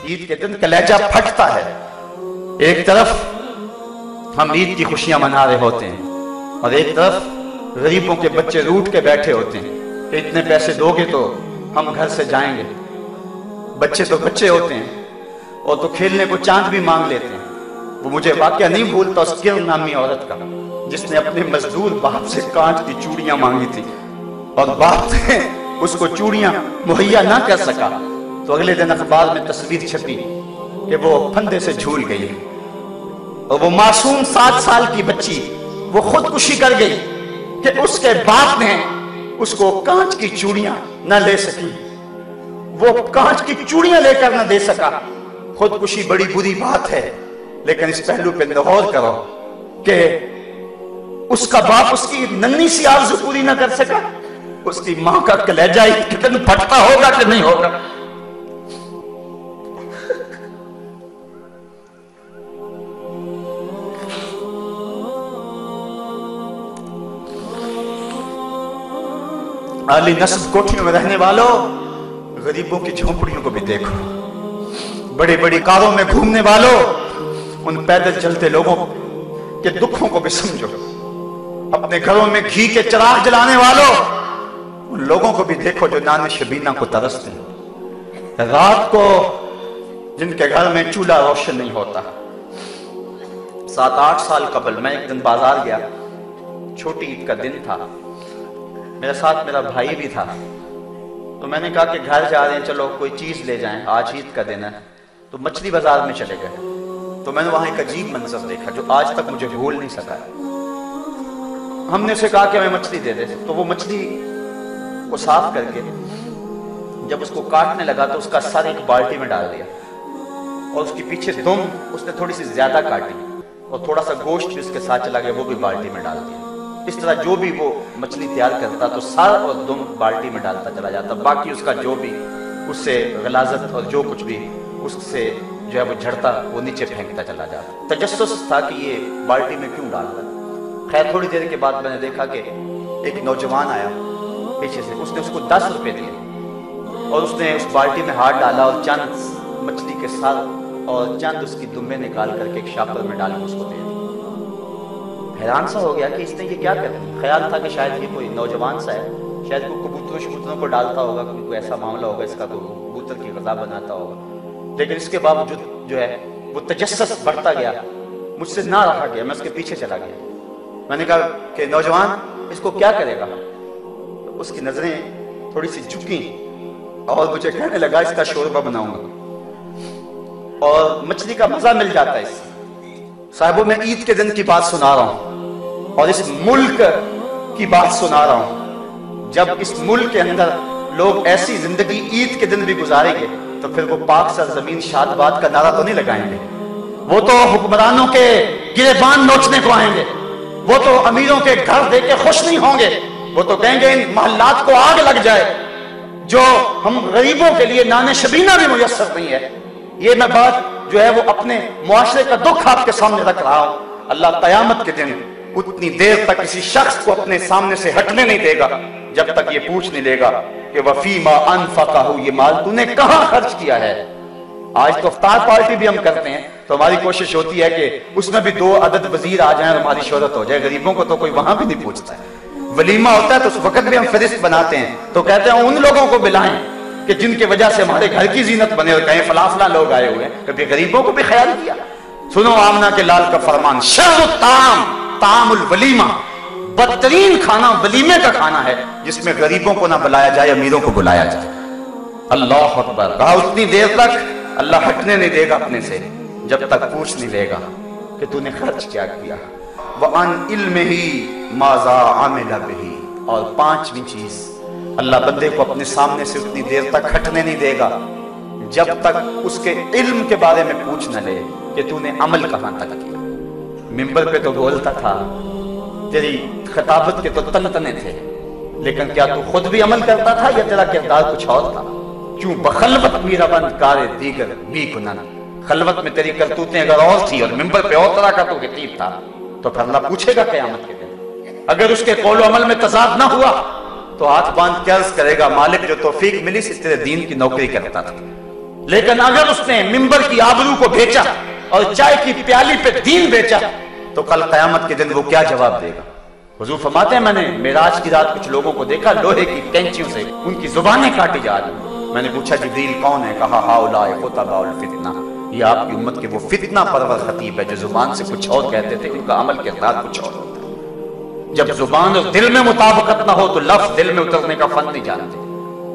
عید کے دن کلیجہ پھٹتا ہے. ایک طرف ہم عید کی خوشیاں منا رہے ہوتے ہیں اور ایک طرف غریبوں کے بچے روٹ کے بیٹھے ہوتے ہیں کہ اتنے پیسے دو گے تو ہم گھر سے جائیں گے. بچے تو بچے ہوتے ہیں اور تو کھیلنے کو چاند بھی مانگ لیتے ہیں. وہ مجھے واقعہ نہیں بھولتا اس کرن نامی عورت کا جس نے اپنے مزدور باپ سے کانچ کی چوڑیاں مانگی تھی اور باپ نے اس کو چوڑیاں مہیا نہ کر سکا تو اگلے دن اخبار میں تصویر چھپی کہ وہ پھندے سے جھول گئی اور وہ معصوم 7 سال کی بچی وہ خودکشی کر گئی کہ اس کے باپ نے اس کو کانچ کی چوڑیاں نہ لے سکی. وہ کانچ کی چوڑیاں لے کر نہ دے سکا. خودکشی بڑی بری بات ہے لیکن اس پہلو پہ غور کرو کہ اس کا باپ اس کی ننھی سی آرزو پوری نہ کر سکا. اس کی ماں کا کلیجہ کتنا پھٹتا ہوگا کہ نہیں ہوگا. عالی نصب کوٹھیوں میں رہنے والوں غریبوں کی جھونپڑیوں کو بھی دیکھو. بڑی بڑی کاروں میں گھومنے والوں ان پیدل چلتے لوگوں کے دکھوں کو بھی سمجھو. اپنے گھروں میں گھی کے چراغ جلانے والوں ان لوگوں کو بھی دیکھو جو نان شبینہ کو ترستے ہیں. رات کو جن کے گھر میں چولہا روشن نہیں ہوتا. 7-8 سال قبل میں ایک دن بازار گیا. چھوٹی عید کا دن تھا. میرے ساتھ میرا بھائی بھی تھا. تو میں نے کہا کہ گھر جا رہے ہیں چلو کوئی چیز لے جائیں آج عید کا دن ہے. تو مچھلی بازار میں چلے گئے. تو میں نے وہاں ایک عجیب منظر دیکھا جو آج تک مجھے بھول نہیں سکا. ہم نے اسے کہا کہ ہمیں مچھلی دے دے. تو وہ مچھلی کو صاف کر کے جب اس کو کاٹنے لگا تو اس کا سر ایک بالٹی میں ڈال دیا اور اس کے پیچھے دم اس نے تھوڑی سی زیادہ کاٹی اور تھوڑا سا گوشت بھی اس کے ساتھ چلا گیا وہ بھی بالٹی میں ڈال دیا. اس طرح جو بھی وہ مچھلی تیار کرتا تو سر اور دم بالٹی میں ڈالتا چلا جاتا. باقی اس کا جو بھی اس سے غلاظت اور جو کچھ بھی اس سے جو ہے وہ جھڑتا وہ نیچے پھینکتا چلا جاتا. تجسس تھا کہ یہ بالٹی میں کیوں ڈال رہا. خیر تھوڑی دیر کے بعد میں نے دیکھا کہ ایک نوجوان آیا پیچھے سے. اس نے اس کو 10 روپے دیے اور اس نے اس بالٹی میں ہاتھ ڈالا اور چند مچھلی کے سر اور چند اس کی دمبے نکال کر کے ایک شاپر میں ڈال کے اس کو دے دی. حیران سا ہو گیا کہ اس نے یہ کیا کر دیا. خیال تھا کہ شاید یہ کوئی نوجوان سا ہے شاید کوئی کبوتروں کو ڈالتا ہوگا کوئی ایسا معاملہ ہوگا اس کا کوئی کبوتر کی غذا بناتا ہوگا. لیکن اس کے باوجود جو ہے وہ تجسس بڑھتا گیا. مجھ سے نہ رہا گیا. میں اس کے پیچھے چلا گیا. میں نے کہا کہ نوجوان اس کو کیا کرے گا. اس کی نظریں تھوڑی سی جھکیں اور مجھے کہنے لگا اس کا شوربہ بناؤں گا اور مچھلی کا مزہ مل جاتا ہے اس سے. صاحبوں میں عید کے دن کی بات سنا رہا ہوں اور اس ملک کی بات سنا رہا ہوں. جب اس ملک کے اندر لوگ ایسی زندگی عید کے دن بھی گزاریں گے تو پھر وہ پاک سرزمین شاد باد کا نعرہ تو نہیں لگائیں گے. وہ تو حکمرانوں کے گریبان نوچنے کو آئیں گے. وہ تو امیروں کے گھر دیکھ کے خوش نہیں ہوں گے. وہ تو کہیں گے ان محلات کو آگ لگ جائے جو ہم غریبوں کے لیے نان شبینہ بھی میسر نہیں ہے. یہ میں بات جو ہے وہ اپنے معاشرے کا دکھ آپ کے سامنے رکھ رہا ہوں. اللہ قیامت کے دن اتنی دیر تک کسی شخص کو اپنے سامنے سے ہٹنے نہیں دے گا جب تک یہ پوچھ نہیں لے گا کہ وفیما انفقہ یہ مال تو نے کہاں خرچ کیا ہے. آج تو افطار پارٹی بھی ہم کرتے ہیں تو ہماری کوشش ہوتی ہے کہ اس میں بھی 2 عدد وزیر آ جائیں اور ہماری شہرت ہو جائے. غریبوں کو تو کوئی وہاں بھی نہیں پوچھتا ہے. ولیمہ ہوتا ہے تو اس وقت بھی ہم فہرست بناتے ہیں تو کہتے ہیں ان لوگوں کو بلائیں کہ جن کی وجہ سے ہمارے گھر کی زینت بنے اور کہیں فلاں فلاں لوگ آئے ہوئے ہیں. کبھی غریبوں کو بھی خیال کیا. سنو آمنہ کے لال کا فرمان شر الطعام طعام الولیمہ. بدترین کھانا ولیمے کا کھانا ہے جس میں غریبوں کو نہ بلایا جائے امیروں کو بلایا جائے. اللہ اکبر. کہا اتنی دیر تک اللہ ہٹنے نہیں دے گا اپنے سے جب تک پوچھ نہیں لے گا کہ تو نے خرچ کیا کیا. وَعَنْ عِلْمِهِ مَاذَا عَمِلَ بِهِ. اور 5ویں چیز اللہ بندے کو اپنے سامنے سے اتنی دیر تک ہٹنے نہیں دے گا جب تک اس کے علم کے بارے میں پوچھ نہ لے کہ تو نے عمل کہاں تک کیا. منبر پہ تو بولتا تھا تیری خطابت کے تو تنتنے تھے لیکن کیا تو خود بھی عمل کرتا تھا یا تیرا کردار کچھ اور تھا. کیوں بخلوت میرا بند کارے دیگر بھی کنن. خلوت میں تیری کرتوتیں اگر اور تھی اور منبر پہ اور طرح کا تو خطیب تھا تو پھر اللہ پوچھے گا قیامت کے دن. اگر اس کے قول و عمل میں تضاد نہ ہوا تو ہاتھ باندھ کے عرض کرے گا مالک جو توفیق ملی سے تیرے دین کی نوکری کرتا تھا لیکن اگر اس نے منبر کی آبرو کو بیچا اور چائے کی پیالی پہ دین بیچا تو کل قیامت کے دن وہ کیا جواب دے گا؟ حضور فرماتے ہیں میں نے معراج کی رات کچھ لوگوں کو دیکھا لوہے کی کینچیوں سے ان کی زبانیں کاٹی جا رہی. میں نے پوچھا جبریل کون ہے؟ کہا ہؤلاء خطباء الفتنہ، یہ آپ کی امت کے وہ فتنہ پرور خطیب ہے جو زبان سے کچھ اور کہتے تھے، ان کا عمل کردار کچھ اور ہوتا ہے. جب زبان اور دل میں مطابقت نہ ہو تو لفظ دل میں اترنے کا فن نہیں جانتے.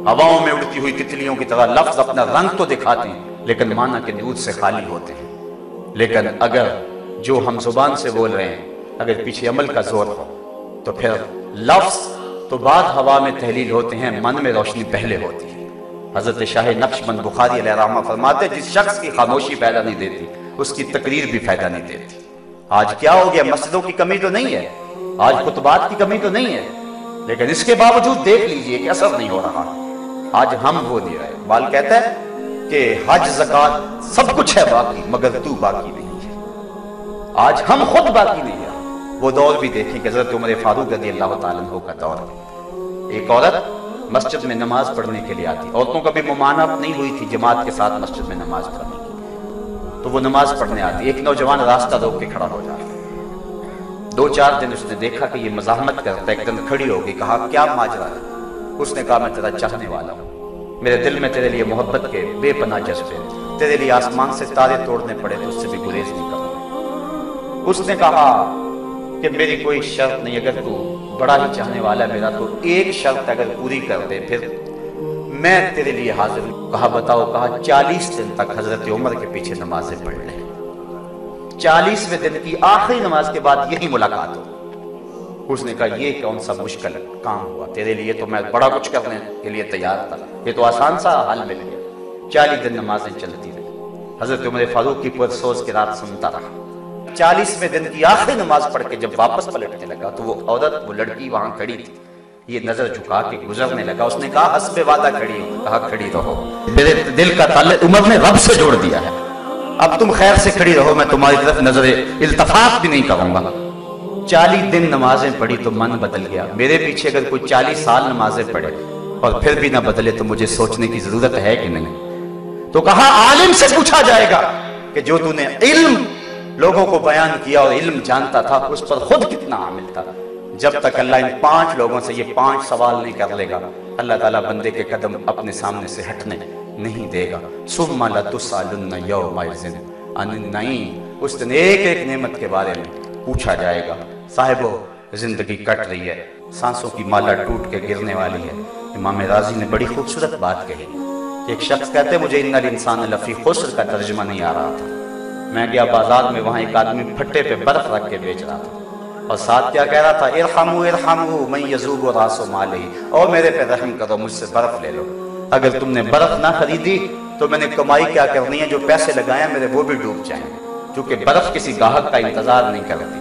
ہواؤں میں اڑتی ہوئی تتلیوں کی طرح لفظ اپنا رنگ تو دکھاتے ہیں لیکن معنی کے نور سے خالی ہوتے ہیں. لیکن اگر جو ہم زبان سے بول رہے ہیں اگر پیچھے عمل کا زور ہو تو پھر لفظ تو بعد ہوا میں تحلیل ہوتے ہیں، من میں روشنی پہلے ہوتی ہے. حضرت شاہ نقشبند بخاری علیہ رحمہ فرماتے ہیں جس شخص کی خاموشی فائدہ نہیں دیتی اس کی تقریر بھی فائدہ نہیں دیتی. آج کیا ہو گیا؟ مسجدوں کی کمی تو نہیں ہے، آج خطبات کی کمی تو نہیں ہے، لیکن اس کے باوجود دیکھ لیجئے کہ اثر نہیں ہو رہا. آج ہم وہ نہیں رہے. بال کہتا ہے کہ حج زکات سب کچھ ہے باقی مگر تو باقی نہیں ہے. آج ہم خود باقی نہیں ہے. وہ دور بھی دیکھیں کہ حضرت عمر فاروق رضی اللہ تعالیٰ عنہ کا دور ہے. ایک عورت مسجد میں نماز پڑھنے کے لیے آتی. عورتوں کا بھی ممانعت نہیں ہوئی تھی جماعت کے ساتھ مسجد میں نماز پڑھنے کی، تو وہ نماز پڑھنے آتی. ایک نوجوان راستہ روک کے کھڑا ہو جاتا. 2-4 دن اس نے دیکھا کہ یہ مزاحمت کرتا ہے. ایک دن کھڑی ہو گئی، کہا کیا ماجرا ہے؟ اس نے کہا میں تیرا چاہنے والا ہوں، میرے دل میں تیرے لیے محبت کے بے پناہ جذبے، تیرے لیے آسمان سے تارے توڑنے پڑے تو اس سے بھی گریز نہیں کروں. اس نے کہا کہ میری کوئی شرط نہیں، اگر تو بڑا ہی چاہنے والا ہے میرا تو ایک شرط اگر پوری کر دے پھر میں تیرے لیے حاضر ہوں. کہا بتاؤ. کہا 40 دن تک حضرت عمر کے پیچھے نمازیں پڑھ لیں. 40ویں دن کی آخری نماز کے بعد یہی ملاقات ہو. اس نے کہا یہ کون سا مشکل کام ہوا تیرے لیے، تو میں بڑا کچھ کرنے کے لیے تیار تھا، یہ تو آسان سا حل مل گیا. 40 دن نمازیں چلتی رہی. حضرت عمر فاروق کی پرسوز کی رات سنتا رہا. 40ویں دن کی آخری نماز پڑھ کے جب واپس پلٹنے لگا تو وہ عورت، وہ لڑکی وہاں کھڑی تھی. یہ نظر جھکا کے گزرنے لگا. اس نے کہا حسب وعدہ کھڑی ہوں. کہا کھڑی رہو، میرے دل کا تعلق عمر نے رب سے جوڑ دیا ہے، اب تم خیر سے کھڑی رہو، میں تمہاری طرف نظر التفات بھی نہیں کروں گا. 40 دن نمازیں پڑھی تو من بدل گیا. میرے پیچھے اگر کوئی 40 سال نمازیں پڑھے اور پھر بھی نہ بدلے تو مجھے سوچنے کی ضرورت ہے کہ نہیں. تو کہا عالم سے پوچھا جائے گا کہ جو تو نے علم لوگوں کو بیان کیا اور علم جانتا تھا اس پر خود کتنا عامل تھا. جب تک اللہ ان 5 لوگوں سے یہ 5 سوال نہیں کر لے گا اللہ تعالیٰ بندے کے قدم اپنے سامنے سے ہٹنے نہیں دے گا. ثم لتسألن یومئذ عن النعیم. اس دن ایک ایک نعمت کے بارے میں پوچھا جائے گا. صاحبو زندگی کٹ رہی ہے، سانسوں کی مالا ٹوٹ کے گرنے والی ہے. امام رازی نے بڑی خوبصورت بات کہی. ایک شخص کہتے مجھے ان الانسان لفی خسر کا ترجمہ نہیں آ رہا تھا. میں گیا بازار میں، وہاں ایک آدمی پھٹے پہ برف رکھ کے بیچ رہا تھا اور ساتھ کیا کہہ رہا تھا؟ ارحموا ارحموا من یذوب راس مالہ، اور میرے پہ رحم کرو، مجھ سے برف لے لو. اگر تم نے برف نہ خریدی تو میں نے کمائی کیا کرنی ہے، جو پیسے لگائے میرے وہ بھی ڈوب جائیں گے، کیونکہ برف کسی گاہک کا انتظار نہیں کرتی.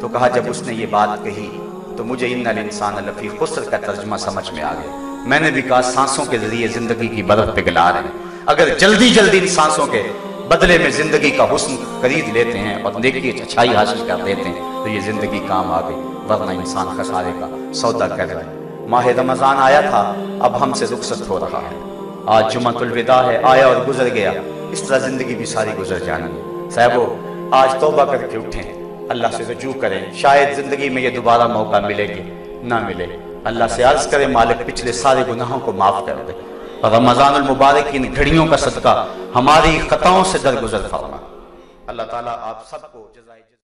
تو کہا جب اس نے یہ بات کہی تو مجھے ان الانسان لفی خسر کا ترجمہ سمجھ میں آ گیا. میں نے بھی کہا سانسوں کے ذریعے زندگی کی برف پگھلا رہے ہیں. اگر جلدی جلدی ان سانسوں کے بدلے میں زندگی کا حسن خرید لیتے ہیں اور نیکی اچھائی حاصل کر لیتے ہیں تو یہ زندگی کام آ گئی، ورنہ انسان خسارے کا سودا کر رہا ہے. ماہ رمضان آیا تھا، اب ہم سے رخصت ہو رہا ہے. آج جمعۃ الوداع ہے، آیا اور گزر گیا. اس طرح زندگی بھی ساری گزر جانی ہے. صاحبو آج توبہ کر کے اٹھیں، اللہ سے رجوع کریں. شاید زندگی میں یہ دوبارہ موقع ملے گی نہ ملے. اللہ سے عرض کریں مالک پچھلے سارے گناہوں کو معاف کر دے اور رمضان المبارک کی ان گھڑیوں کا صدقہ ہماری خطاؤں سے درگزر فرما. اللہ تعالیٰ آپ سب کو جزائے